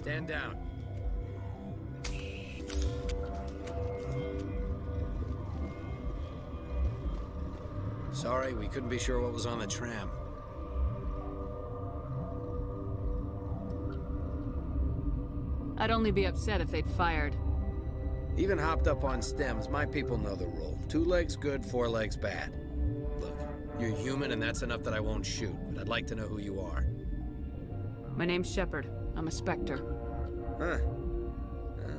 Stand down. Sorry, we couldn't be sure what was on the tram. I'd only be upset if they'd fired. Even hopped up on stems, my people know the rule. 2 legs good, 4 legs bad. Look, you're human and that's enough that I won't shoot, but I'd like to know who you are. My name's Shepard. I'm a Spectre. Huh.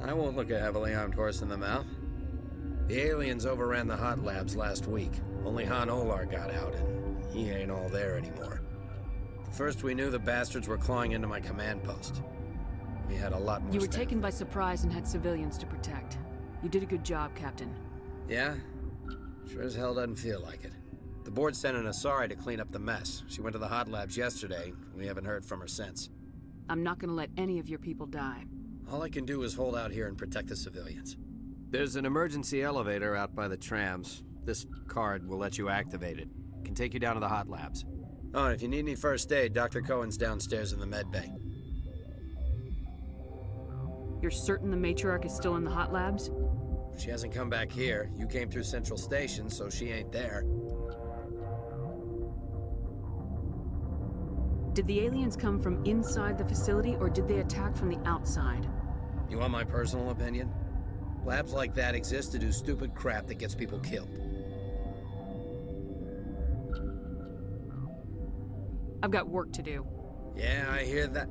I won't look a heavily armed horse in the mouth. The aliens overran the hot labs last week. Only Han Olar got out, and he ain't all there anymore. The first we knew, the bastards were clawing into my command post. We had a lot more. You were taken by surprise and had civilians to protect. You did a good job, Captain. Yeah? Sure as hell doesn't feel like it. The board sent an Asari to clean up the mess. She went to the hot labs yesterday. We haven't heard from her since. I'm not gonna let any of your people die. All I can do is hold out here and protect the civilians. There's an emergency elevator out by the trams. This card will let you activate it. Can take you down to the hot labs. Oh, and if you need any first aid, Dr. Cohen's downstairs in the med bay. You're certain the matriarch is still in the hot labs? She hasn't come back here. You came through Central Station, so she ain't there. Did the aliens come from inside the facility, or did they attack from the outside? You want my personal opinion? Labs like that exist to do stupid crap that gets people killed. I've got work to do. Yeah, I hear that.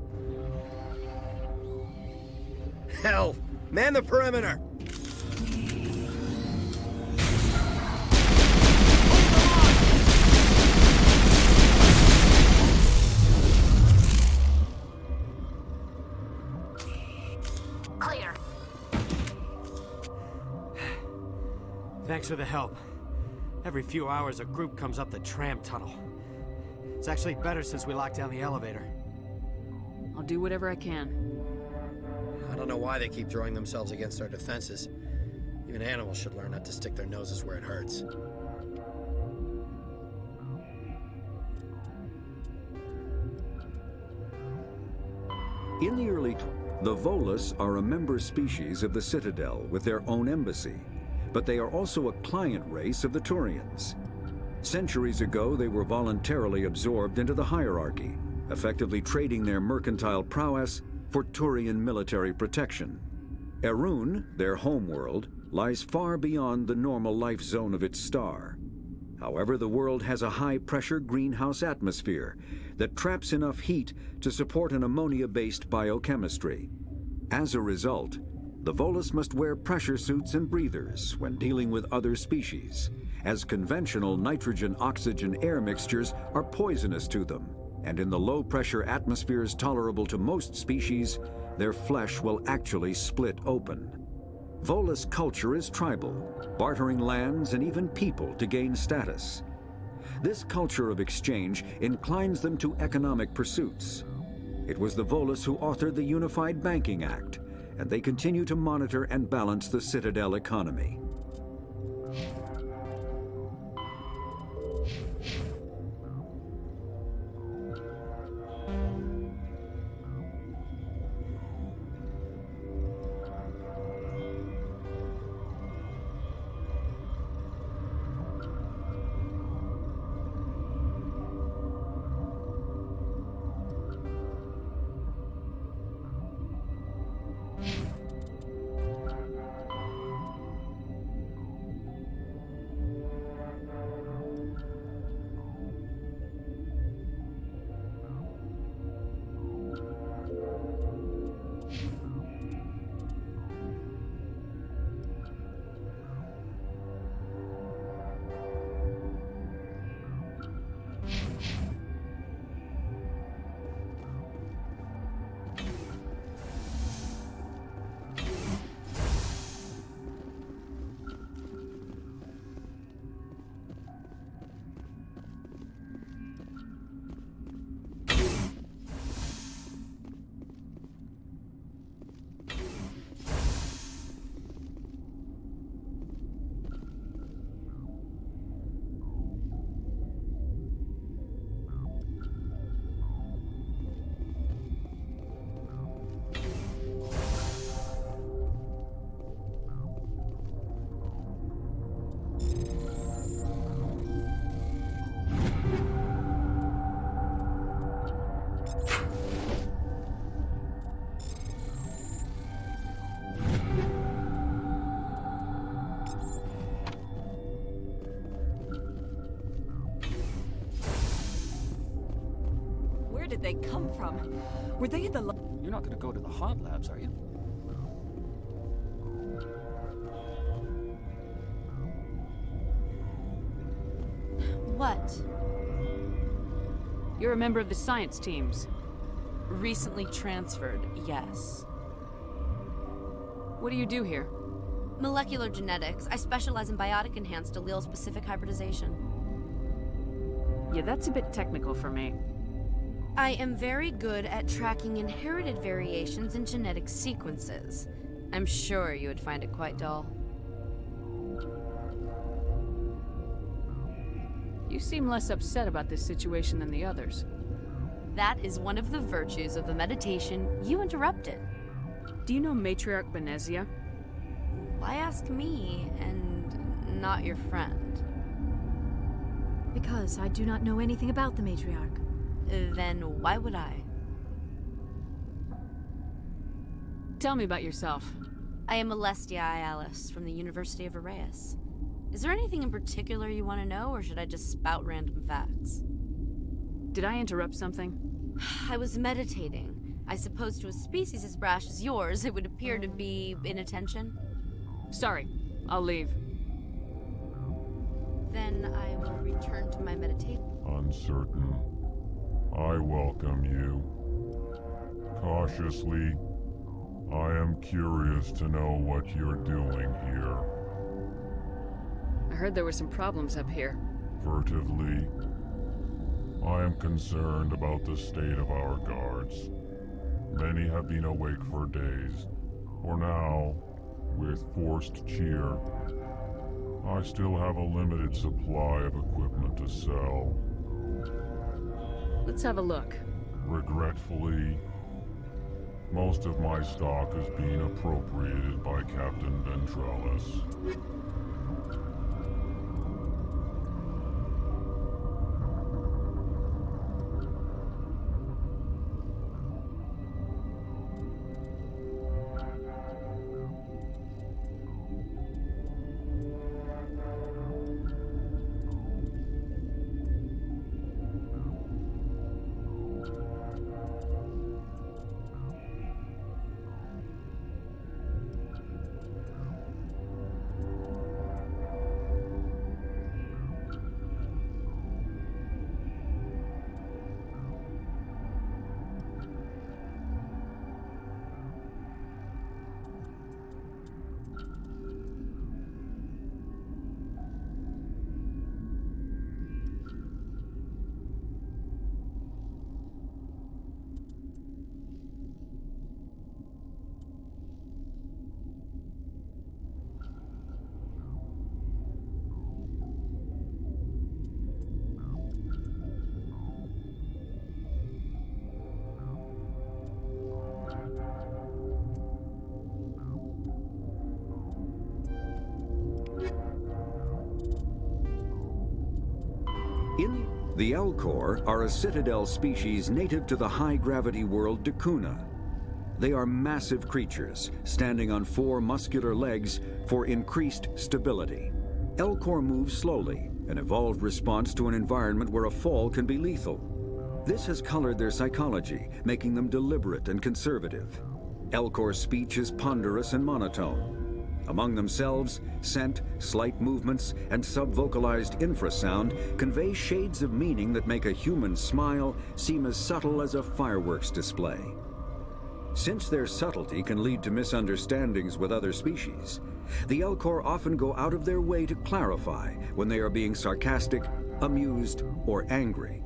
Hell! Man the perimeter! Clear. Thanks for the help. Every few hours, a group comes up the tram tunnel. It's actually better since we locked down the elevator. I'll do whatever I can. I don't know why they keep throwing themselves against our defenses. Even animals should learn not to stick their noses where it hurts. In the early... The Volus are a member species of the Citadel with their own embassy, but they are also a client race of the Turians. Centuries ago, they were voluntarily absorbed into the hierarchy, effectively trading their mercantile prowess for Turian military protection. Erun, their homeworld, lies far beyond the normal life zone of its star. However, the world has a high-pressure greenhouse atmosphere that traps enough heat to support an ammonia-based biochemistry. As a result, the Volus must wear pressure suits and breathers when dealing with other species, as conventional nitrogen-oxygen air mixtures are poisonous to them, and in the low-pressure atmospheres tolerable to most species, their flesh will actually split open. Volus culture is tribal, bartering lands and even people to gain status. This culture of exchange inclines them to economic pursuits. It was the Volus who authored the Unified Banking Act, and they continue to monitor and balance the Citadel economy. did they come from? Were they at the You're not gonna go to the hot labs, are you? What? You're a member of the science teams. Recently transferred, yes. What do you do here? Molecular genetics. I specialize in biotic-enhanced allele-specific hybridization. Yeah, that's a bit technical for me. I am very good at tracking inherited variations in genetic sequences. I'm sure you would find it quite dull. You seem less upset about this situation than the others. That is one of the virtues of the meditation you interrupted. Do you know Matriarch Benezia? Why ask me and not your friend? Because I do not know anything about the Matriarch. Then why would I? Tell me about yourself. I am Alestia Alice from the University of Arraeus. Is there anything in particular you want to know, or should I just spout random facts? Did I interrupt something? I was meditating. I suppose to a species as brash as yours, it would appear to be inattention. Sorry, I'll leave. Then I will return to my meditation. Uncertain. I welcome you. Cautiously, I am curious to know what you're doing here. I heard there were some problems up here. Furtively, I am concerned about the state of our guards. Many have been awake for days, or now, with forced cheer. I still have a limited supply of equipment to sell. Let's have a look. Regretfully, most of my stock is being appropriated by Captain Ventrellis. The Elcor are a citadel species native to the high-gravity world Dakuna. They are massive creatures, standing on 4 muscular legs for increased stability. Elcor move slowly, an evolved response to an environment where a fall can be lethal. This has colored their psychology, making them deliberate and conservative. Elcor's speech is ponderous and monotone. Among themselves, scent, slight movements, and sub-vocalized infrasound convey shades of meaning that make a human smile seem as subtle as a fireworks display. Since their subtlety can lead to misunderstandings with other species, the Elcor often go out of their way to clarify when they are being sarcastic, amused, or angry.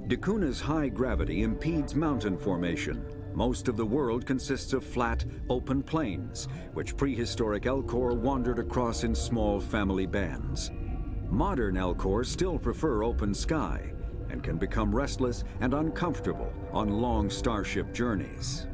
Dakuna's high gravity impedes mountain formation. Most of the world consists of flat, open plains, which prehistoric Elcor wandered across in small family bands. Modern Elcor still prefer open sky, and can become restless and uncomfortable on long starship journeys.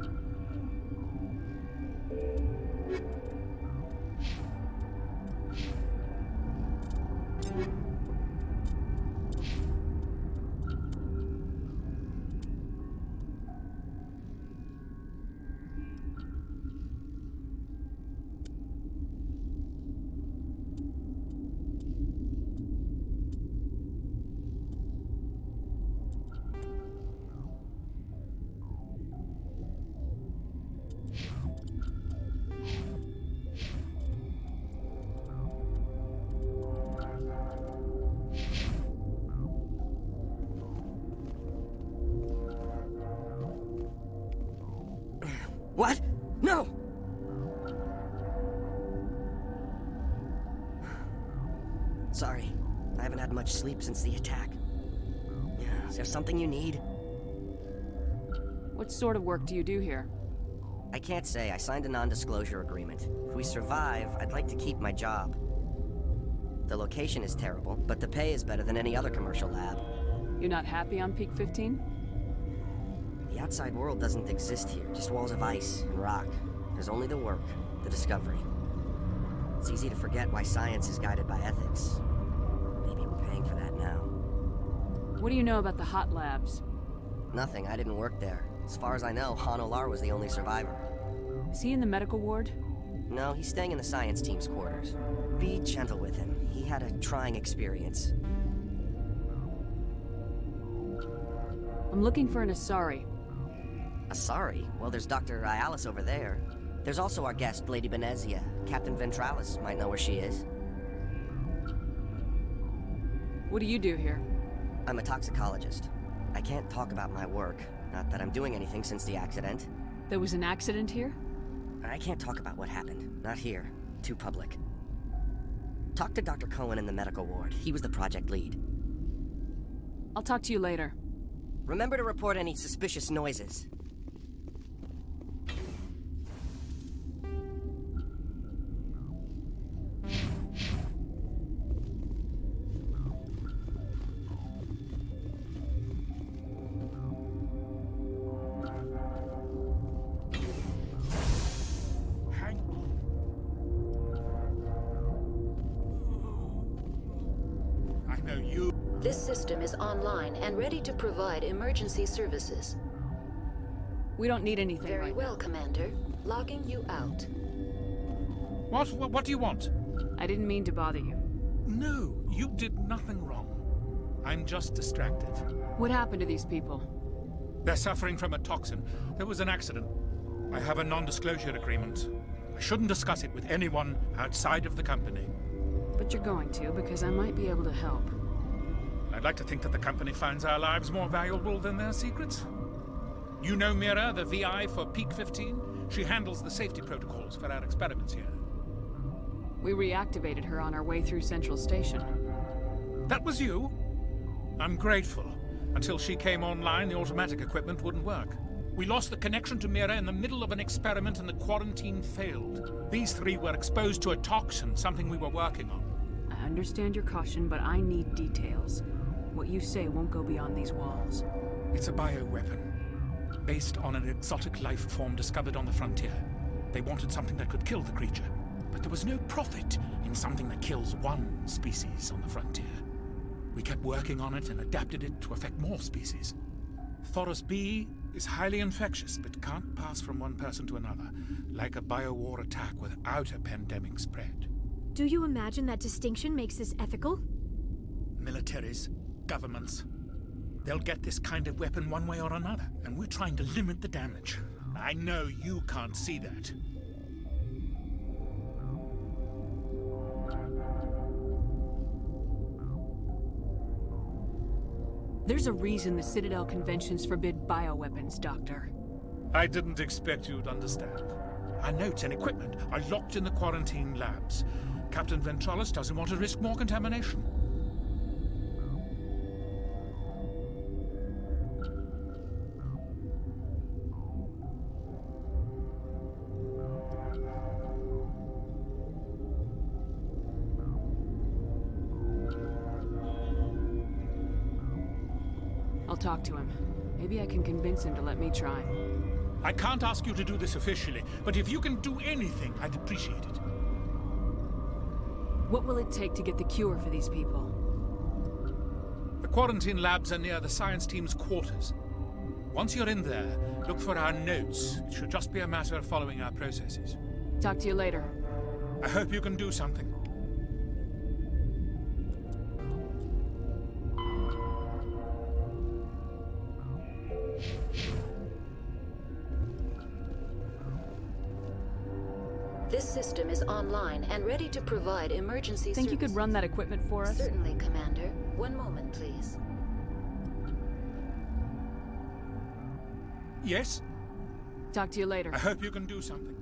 What? No! Sorry, I haven't had much sleep since the attack. Yeah, is there something you need? What sort of work do you do here? I can't say. I signed a non-disclosure agreement. If we survive, I'd like to keep my job. The location is terrible, but the pay is better than any other commercial lab. You're not happy on Peak 15? The outside world doesn't exist here, just walls of ice and rock. There's only the work, the discovery. It's easy to forget why science is guided by ethics. Maybe we're paying for that now. What do you know about the hot labs? Nothing, I didn't work there. As far as I know, Han Olar was the only survivor. Is he in the medical ward? No, he's staying in the science team's quarters. Be gentle with him. He had a trying experience. I'm looking for an Asari. Asari? Well, there's Dr. Ayalis over there. There's also our guest, Lady Benezia. Captain Ventralis might know where she is. What do you do here? I'm a toxicologist. I can't talk about my work. Not that I'm doing anything since the accident. There was an accident here? I can't talk about what happened. Not here. Too public. Talk to Dr. Cohen in the medical ward. He was the project lead. I'll talk to you later. Remember to report any suspicious noises. This system is online and ready to provide emergency services. We don't need anything Very right well, now. Commander. Logging you out. What do you want? I didn't mean to bother you. No, you did nothing wrong. I'm just distracted. What happened to these people? They're suffering from a toxin. There was an accident. I have a non-disclosure agreement. I shouldn't discuss it with anyone outside of the company. But you're going to, because I might be able to help. I'd like to think that the company finds our lives more valuable than their secrets. You know Mira, the VI for Peak 15? She handles the safety protocols for our experiments here. We reactivated her on our way through Central Station. That was you? I'm grateful. Until she came online, the automatic equipment wouldn't work. We lost the connection to Mira in the middle of an experiment and the quarantine failed. These three were exposed to a toxin, something we were working on. I understand your caution, but I need details. What you say won't go beyond these walls. It's a bioweapon, based on an exotic life form discovered on the frontier. They wanted something that could kill the creature, but there was no profit in something that kills one species on the frontier. We kept working on it and adapted it to affect more species. Thoros B is highly infectious, but can't pass from one person to another, like a biowar attack without a pandemic spread. Do you imagine that distinction makes this ethical? Militaries, governments, they'll get this kind of weapon one way or another, and we're trying to limit the damage. I know you can't see that. There's a reason the Citadel conventions forbid bioweapons, Doctor. I didn't expect you'd understand. Our notes and equipment are locked in the quarantine labs. Captain Ventralis doesn't want to risk more contamination. I'll talk to him. Maybe I can convince him to let me try. I can't ask you to do this officially, but if you can do anything, I'd appreciate it. What will it take to get the cure for these people? The quarantine labs are near the science team's quarters. Once you're in there, look for our notes. It should just be a matter of following our processes. Talk to you later. I hope you can do something. This system is online and ready to provide emergency Think services. you could run that equipment for us? Certainly, Commander. One moment, please. Yes? Talk to you later. I hope you can do something.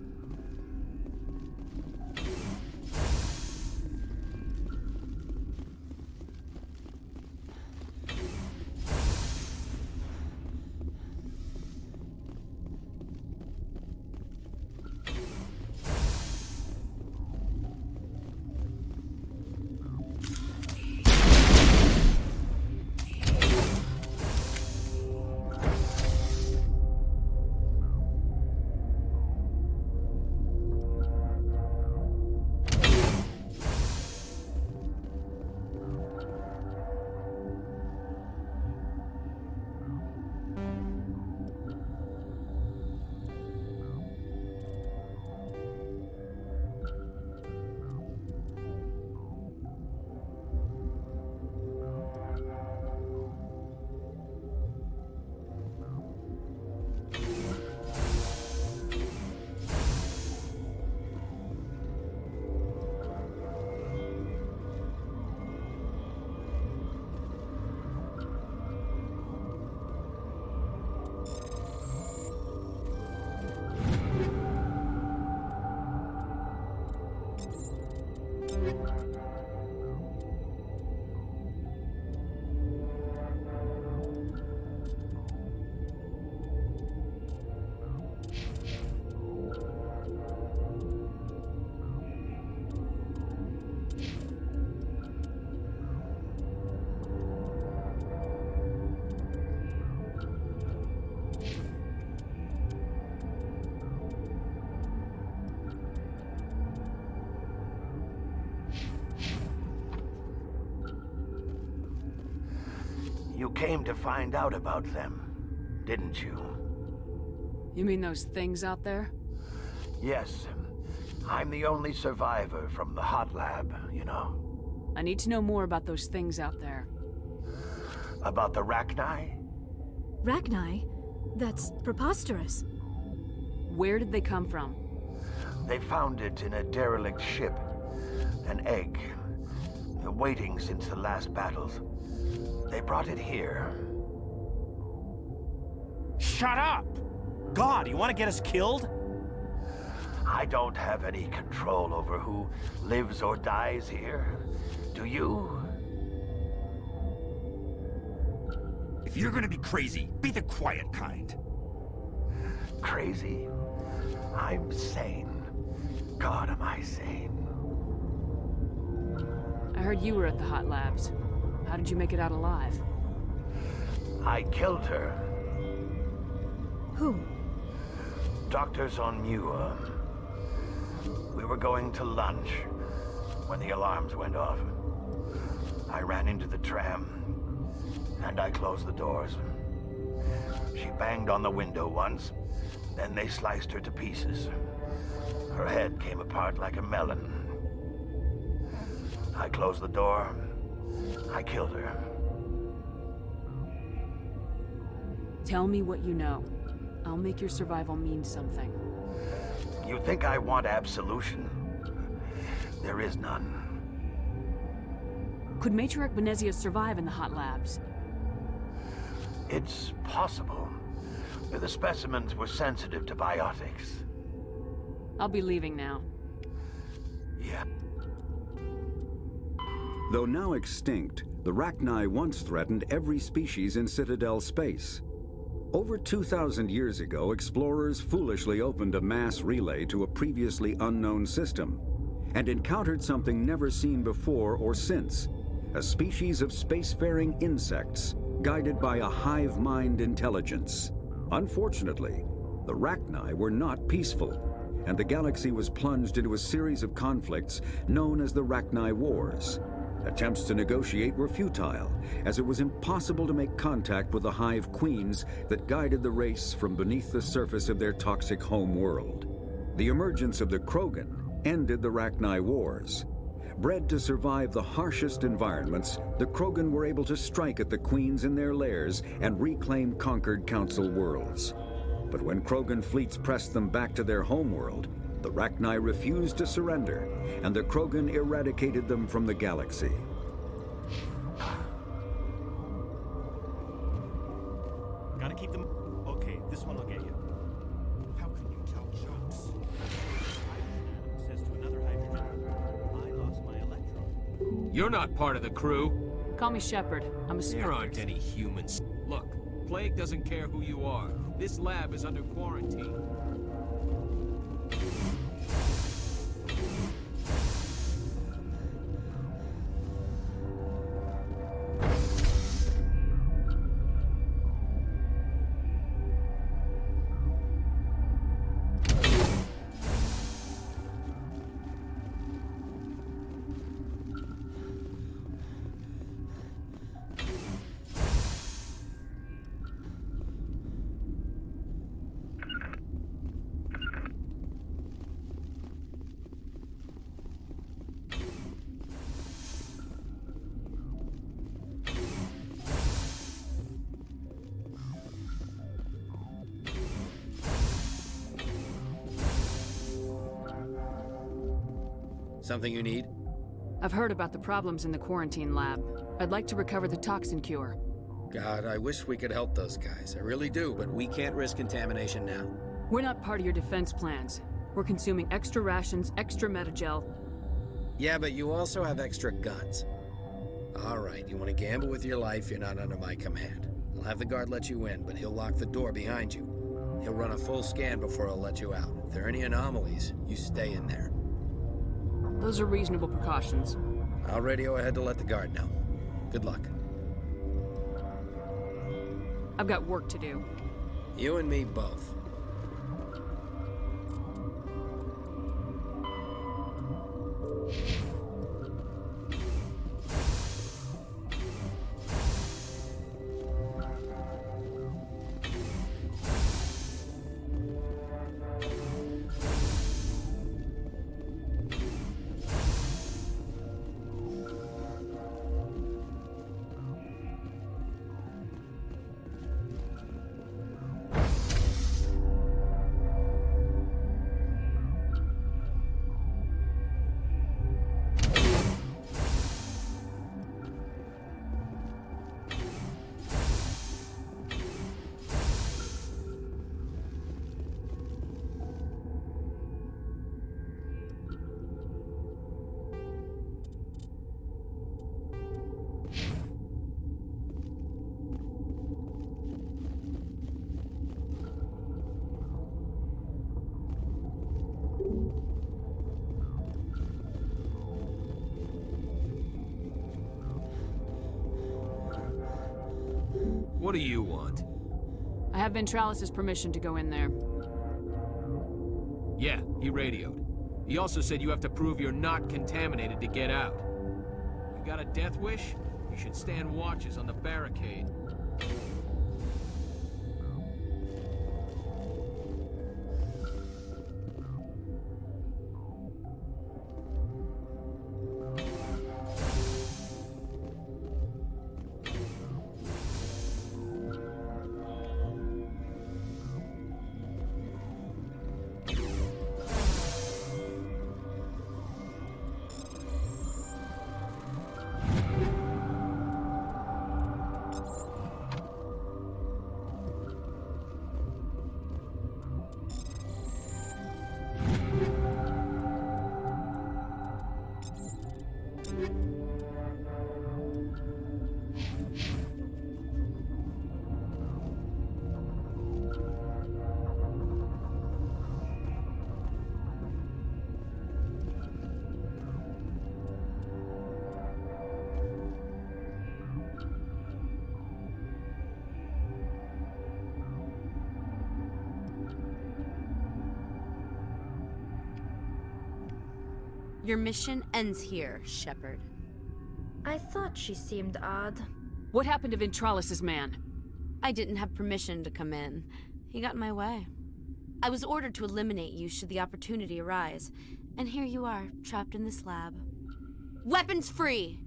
You came to find out about them, didn't you? You mean those things out there? Yes. I'm the only survivor from the hot lab, you know. I need to know more about those things out there. About the Rachni? Rachni? That's preposterous. Where did they come from? They found it in a derelict ship. An egg. Waiting since the last battles. They brought it here. Shut up! God, you want to get us killed? I don't have any control over who lives or dies here. Do you? If you're gonna be crazy, be the quiet kind. Crazy? I'm sane. God, am I sane? I heard you were at the hot labs. How did you make it out alive? I killed her. Who? Doctors on Muir. We were going to lunch when the alarms went off. I ran into the tram, and I closed the doors. She banged on the window once, then they sliced her to pieces. Her head came apart like a melon. I closed the door. I killed her. Tell me what you know. I'll make your survival mean something. You think I want absolution? There is none. Could Matriarch Benezia survive in the hot labs? It's possible. The specimens were sensitive to biotics. I'll be leaving now. Yeah. Though now extinct, the Rachni once threatened every species in Citadel space. Over 2,000 years ago, explorers foolishly opened a mass relay to a previously unknown system and encountered something never seen before or since, a species of spacefaring insects guided by a hive mind intelligence. Unfortunately, the Rachni were not peaceful, and the galaxy was plunged into a series of conflicts known as the Rachni Wars. Attempts to negotiate were futile, as it was impossible to make contact with the Hive Queens that guided the race from beneath the surface of their toxic home world. The emergence of the Krogan ended the Rachni Wars. Bred to survive the harshest environments, the Krogan were able to strike at the Queens in their lairs and reclaim conquered Council worlds. But when Krogan fleets pressed them back to their homeworld, the Rachni refused to surrender, and the Krogan eradicated them from the galaxy. Gotta keep them... Okay, this one will get you. How You're not part of the crew. Call me Shepard. I'm a There Spectre. aren't any humans. Look, Plague doesn't care who you are. This lab is under quarantine. Something you need? I've heard about the problems in the quarantine lab. I'd like to recover the toxin cure. God, I wish we could help those guys. I really do, but we can't risk contamination now. We're not part of your defense plans. We're consuming extra rations, extra Metagel. Yeah, but you also have extra guns. All right, you want to gamble with your life, you're not under my command. I'll have the guard let you in, but he'll lock the door behind you. He'll run a full scan before he'll let you out. If there are any anomalies, you stay in there. Those are reasonable precautions. I'll radio ahead to let the guard know. Good luck. I've got work to do. You and me both. What do you want? I have Ventralis' permission to go in there. Yeah, he radioed. He also said you have to prove you're not contaminated to get out. You got a death wish? You should stand watches on the barricade. Your mission ends here, Shepard. I thought she seemed odd. What happened to Ventralis' man? I didn't have permission to come in. He got in my way. I was ordered to eliminate you should the opportunity arise. And here you are, trapped in this lab. Weapons free!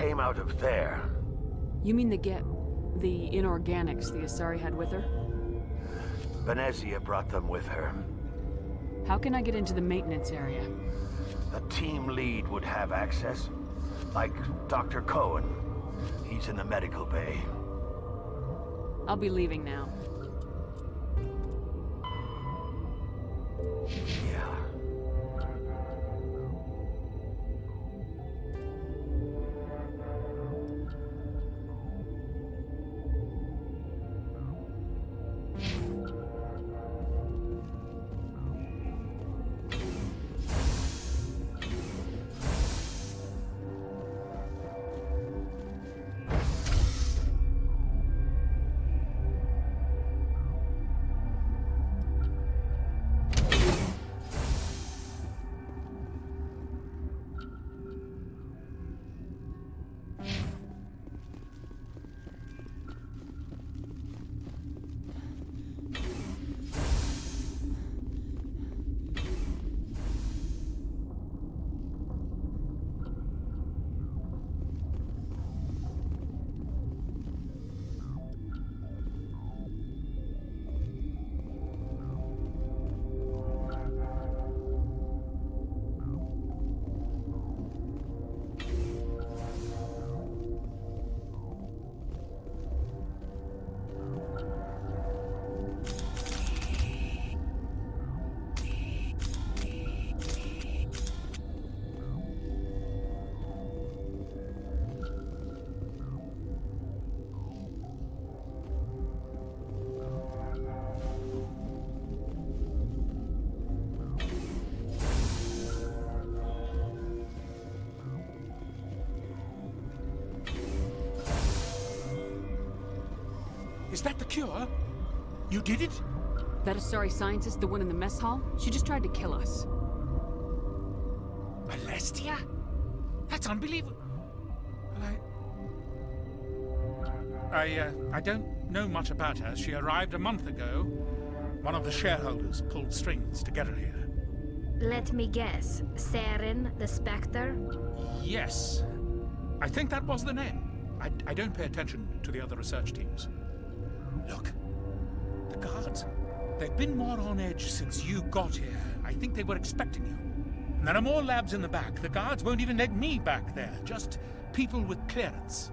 came out of there. You mean the inorganics the Asari had with her? Venezia brought them with her. How can I get into the maintenance area? A team lead would have access. Like Dr. Cohen. He's in the medical bay. I'll be leaving now. Yeah. Is that the cure? You did it? That Asari scientist, the one in the mess hall? She just tried to kill us. Alestia? That's unbelievable. I don't know much about her. She arrived a month ago. One of the shareholders pulled strings to get her here. Let me guess. Saren, the Spectre? Yes. I think that was the name. I don't pay attention to the other research teams. Look. The guards. They've been more on edge since you got here. I think they were expecting you. And there are more labs in the back. The guards won't even let me back there. Just people with clearance.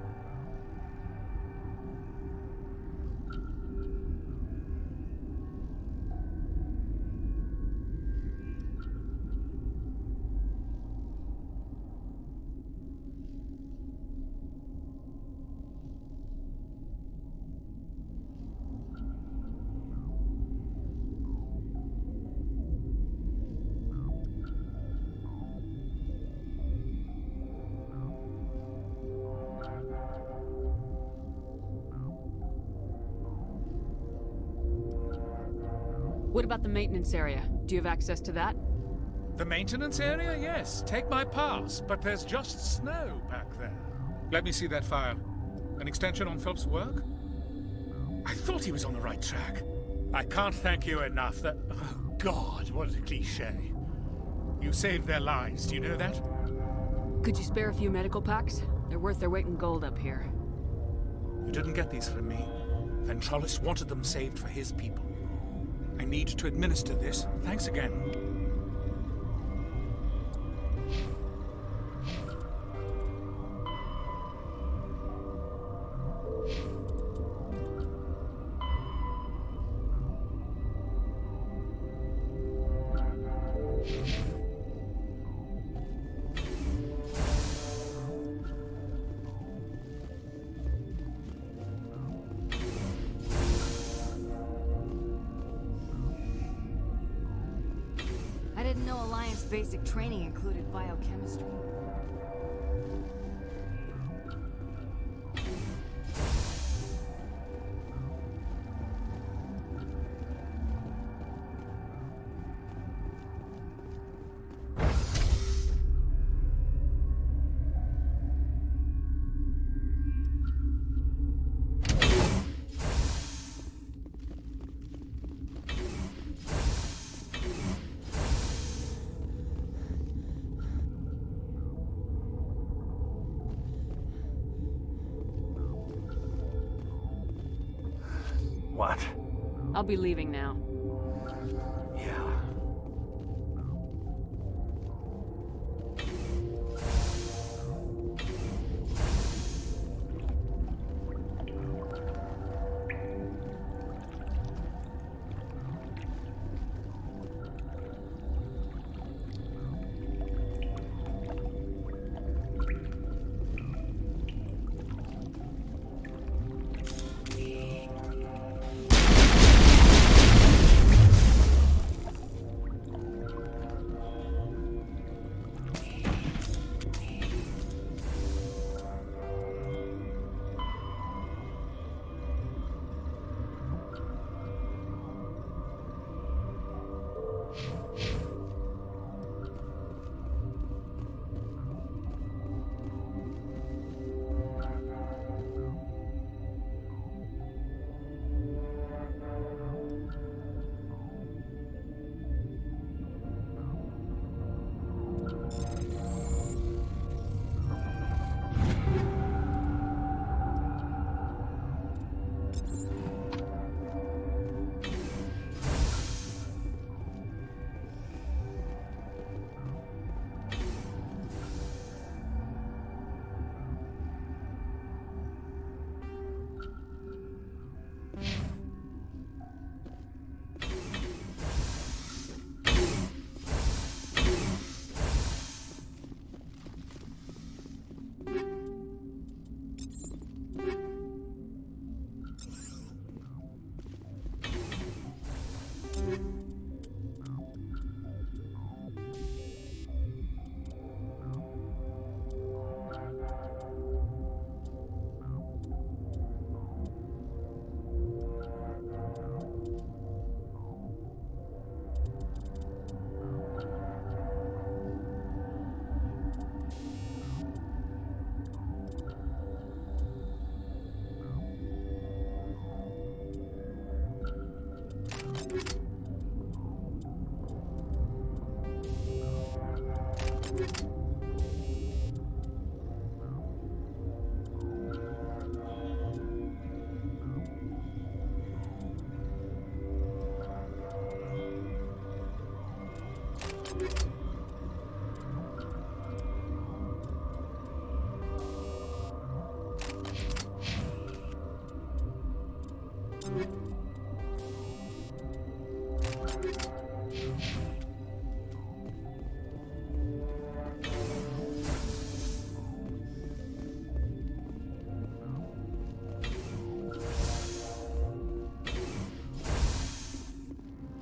What about the maintenance area? Do you have access to that? The maintenance area? Yes. Take my pass. But there's just snow back there. Let me see that file. An extension on Phelps' work? I thought he was on the right track. I can't thank you enough that... Oh, God, what a cliché. You saved their lives, do you know that? Could you spare a few medical packs? They're worth their weight in gold up here. You didn't get these from me. Ventralis wanted them saved for his people. I need to administer this. Thanks again. I didn't know Alliance basic training included biochemistry. What? I'll be leaving now. Yeah.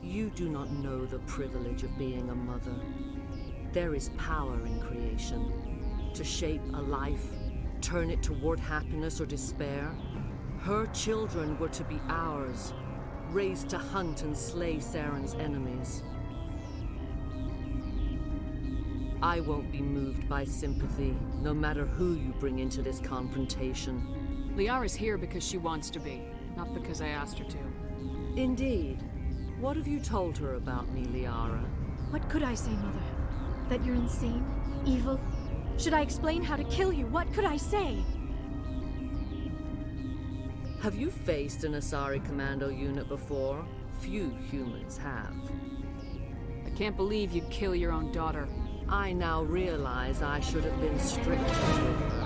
You do not know the privilege of being a mother. There is power in creation. To shape a life, turn it toward happiness or despair. Her children were to be ours, raised to hunt and slay Saren's enemies. I won't be moved by sympathy, no matter who you bring into this confrontation. Liara's here because she wants to be, not because I asked her to. Indeed. What have you told her about me, Liara? What could I say, Mother? That you're insane? Evil? Should I explain how to kill you? What could I say? Have you faced an Asari commando unit before? Few humans have. I can't believe you'd kill your own daughter. I now realize I should have been stricter with her.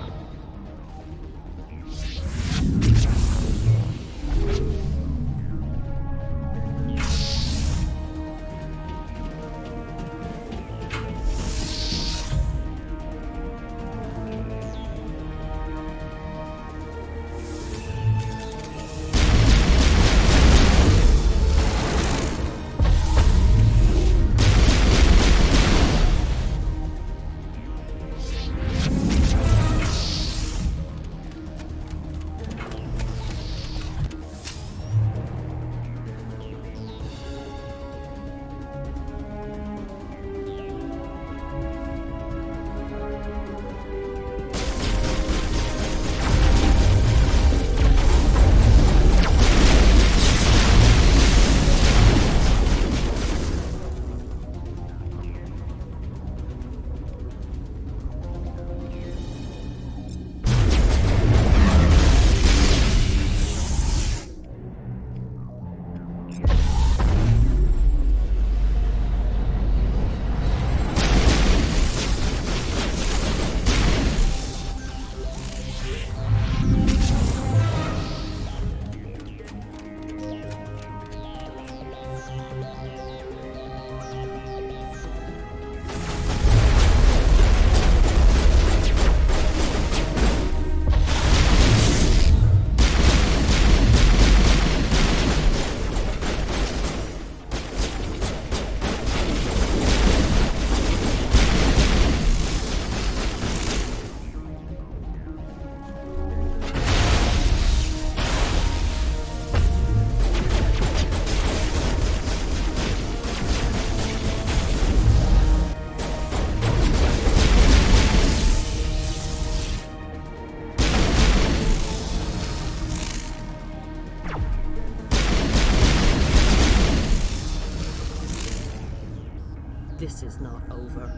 This is not over.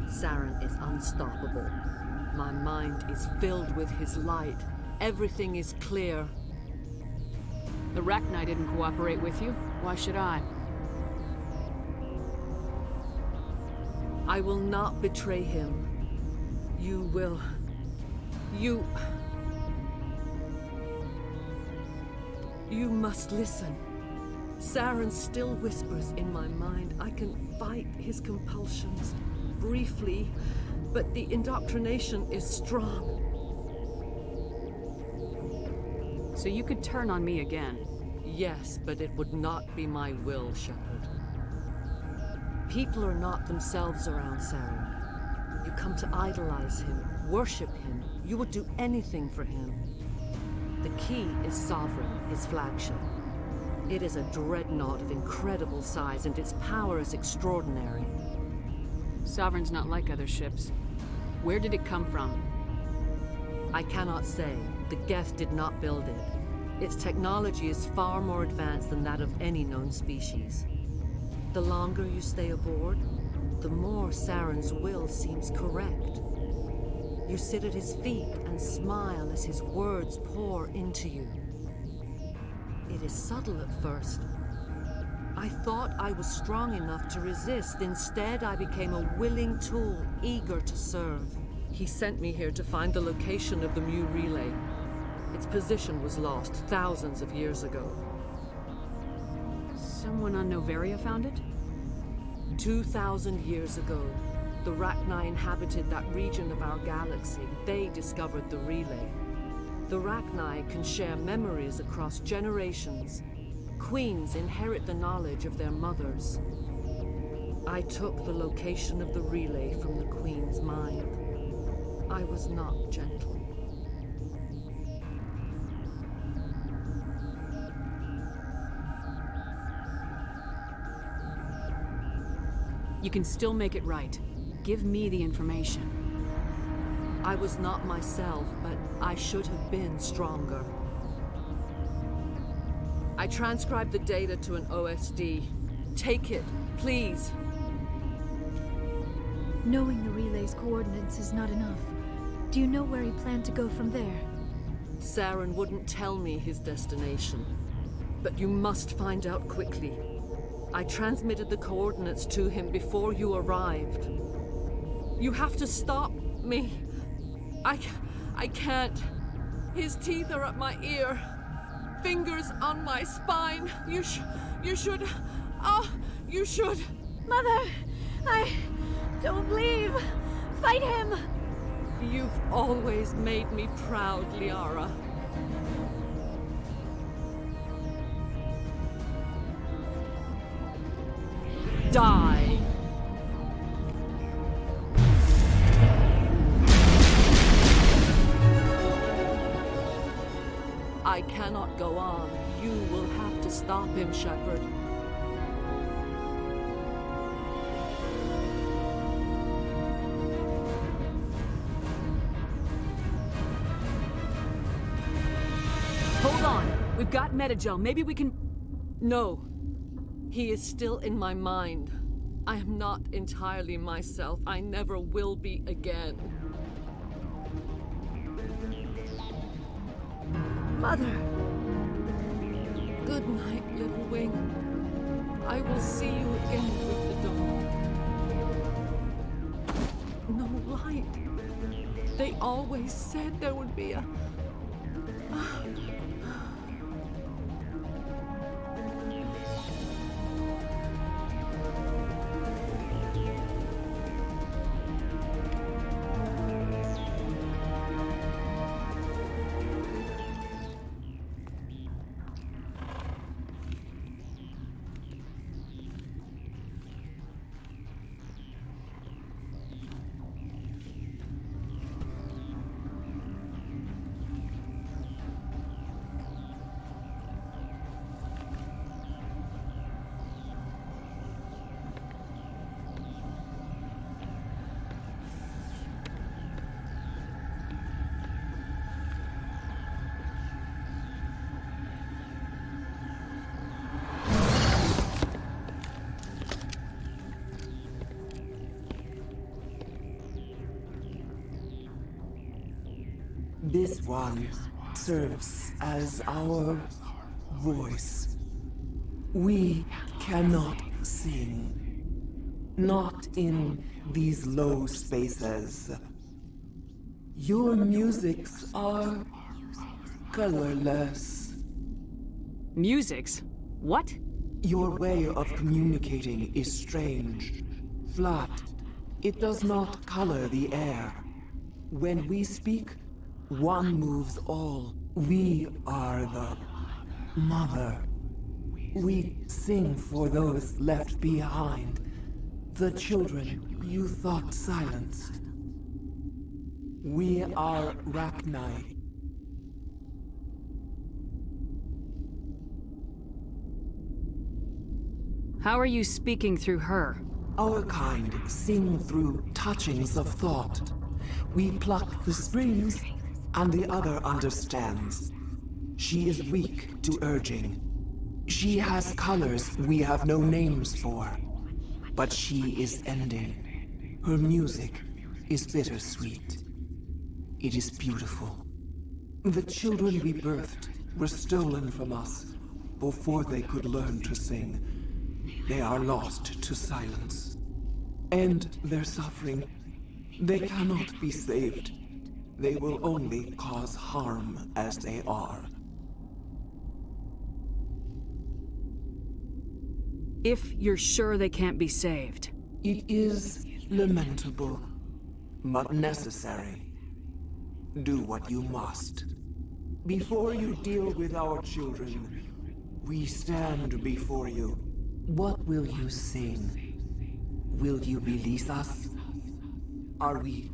Saren is unstoppable. My mind is filled with his light. Everything is clear. The Rachni didn't cooperate with you. Why should I? I will not betray him. You will. You must listen. Saren still whispers in my mind. I can fight his compulsions, briefly, but the indoctrination is strong. So you could turn on me again? Yes, but it would not be my will, Shepard. People are not themselves around Saren. You come to idolize him, worship him. You would do anything for him. The key is Sovereign, his flagship. It is a dreadnought of incredible size, and its power is extraordinary. Sovereign's not like other ships. Where did it come from? I cannot say. The Geth did not build it. Its technology is far more advanced than that of any known species. The longer you stay aboard, the more Saren's will seems correct. You sit at his feet and smile as his words pour into you. It is subtle at first. I thought I was strong enough to resist. Instead, I became a willing tool, eager to serve. He sent me here to find the location of the Mu relay. Its position was lost thousands of years ago. Someone on Noveria found it? 2,000 years ago, the Rachni inhabited that region of our galaxy. They discovered the relay. The Rachni can share memories across generations. Queens inherit the knowledge of their mothers. I took the location of the relay from the Queen's mind. I was not gentle. You can still make it right. Give me the information. I was not myself, but I should have been stronger. I transcribed the data to an OSD. Take it, please. Knowing the relay's coordinates is not enough. Do you know where he planned to go from there? Saren wouldn't tell me his destination. But you must find out quickly. I transmitted the coordinates to him before you arrived. You have to stop me. I can't. His teeth are at my ear. Fingers on my spine. You should. You should. Mother, don't leave. Fight him. You've always made me proud, Liara. Die. I cannot go on. You will have to stop him, Shepard. Hold on. We've got Metagel. Maybe we can... No. He is still in my mind. I am not entirely myself. I never will be again. Mother! Good night, little wing. I will see you again with the dawn. No light. They always said there would be a... This one serves as our voice. We cannot sing. Not in these low spaces. Your musics are colorless. Musics? What? Your way of communicating is strange. Flat. It does not color the air. When we speak, one moves all. We are the mother. We sing for those left behind. The children you thought silenced. We are Rachni. How are you speaking through her? Our kind sing through touchings of thought. We pluck the strings, and the other understands. She is weak to urging. She has colors we have no names for. But she is ending. Her music is bittersweet. It is beautiful. The children we birthed were stolen from us before they could learn to sing. They are lost to silence. And their suffering, they cannot be saved. They will only cause harm as they are. If you're sure they can't be saved. It is lamentable, but necessary. Do what you must. Before you deal with our children, we stand before you. What will you sing? Will you release us? Are we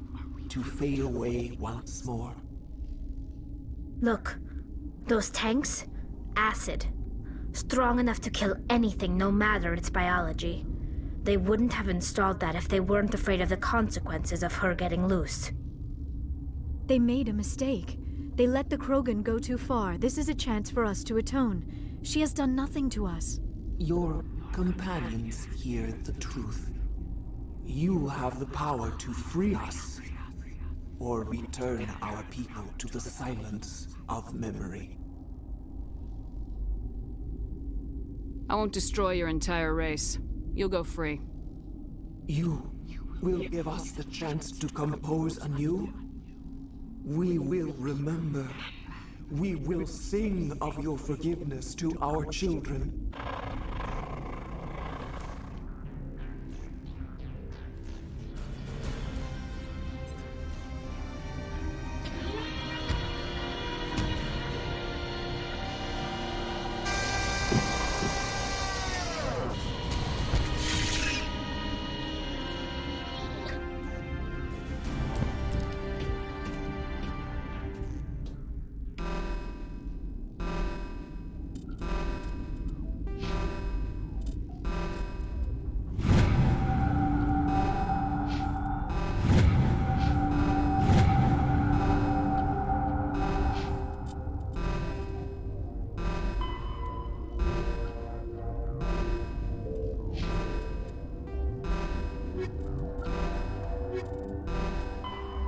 to fade away once more? Look, those tanks? Acid. Strong enough to kill anything, no matter its biology. They wouldn't have installed that if they weren't afraid of the consequences of her getting loose. They made a mistake. They let the Krogan go too far. This is a chance for us to atone. She has done nothing to us. Your companions hear the truth. You have the power to free us, or return our people to the silence of memory. I won't destroy your entire race. You'll go free. You will give us the chance to compose anew? We will remember. We will sing of your forgiveness to our children.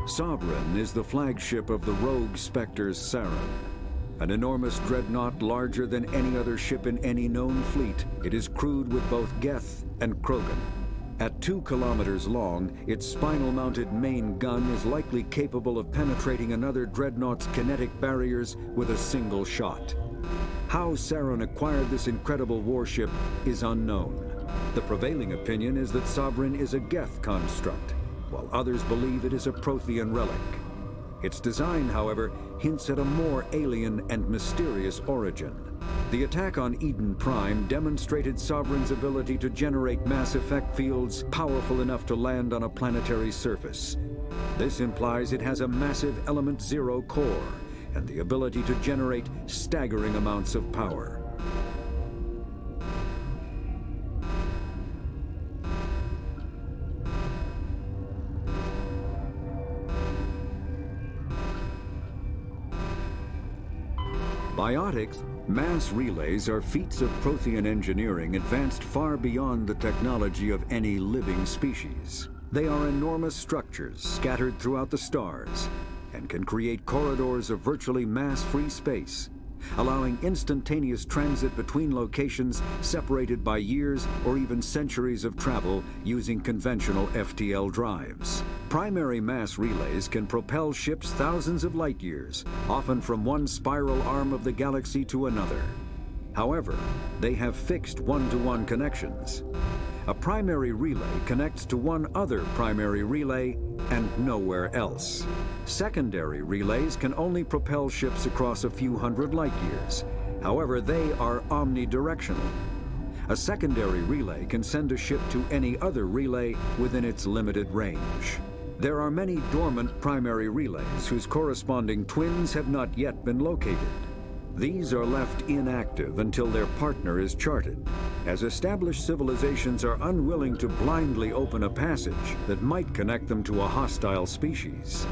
Sovereign is the flagship of the rogue Spectres Saren. An enormous dreadnought larger than any other ship in any known fleet, it is crewed with both Geth and Krogan. At 2 kilometers long, its spinal-mounted main gun is likely capable of penetrating another dreadnought's kinetic barriers with a single shot. How Saren acquired this incredible warship is unknown. The prevailing opinion is that Sovereign is a Geth construct, while others believe it is a Prothean relic. Its design, however, hints at a more alien and mysterious origin. The attack on Eden Prime demonstrated Sovereign's ability to generate mass effect fields powerful enough to land on a planetary surface. This implies it has a massive Element Zero core and the ability to generate staggering amounts of power. Biotics, mass relays are feats of Prothean engineering advanced far beyond the technology of any living species. They are enormous structures scattered throughout the stars. and can create corridors of virtually mass-free space, allowing instantaneous transit between locations separated by years or even centuries of travel using conventional FTL drives. Primary mass relays can propel ships thousands of light years, often from one spiral arm of the galaxy to another. However, they have fixed one-to-one connections. A primary relay connects to one other primary relay and nowhere else. Secondary relays can only propel ships across a few hundred light years. However, they are omnidirectional. A secondary relay can send a ship to any other relay within its limited range. There are many dormant primary relays whose corresponding twins have not yet been located. These are left inactive until their partner is charted, as established civilizations are unwilling to blindly open a passage that might connect them to a hostile species.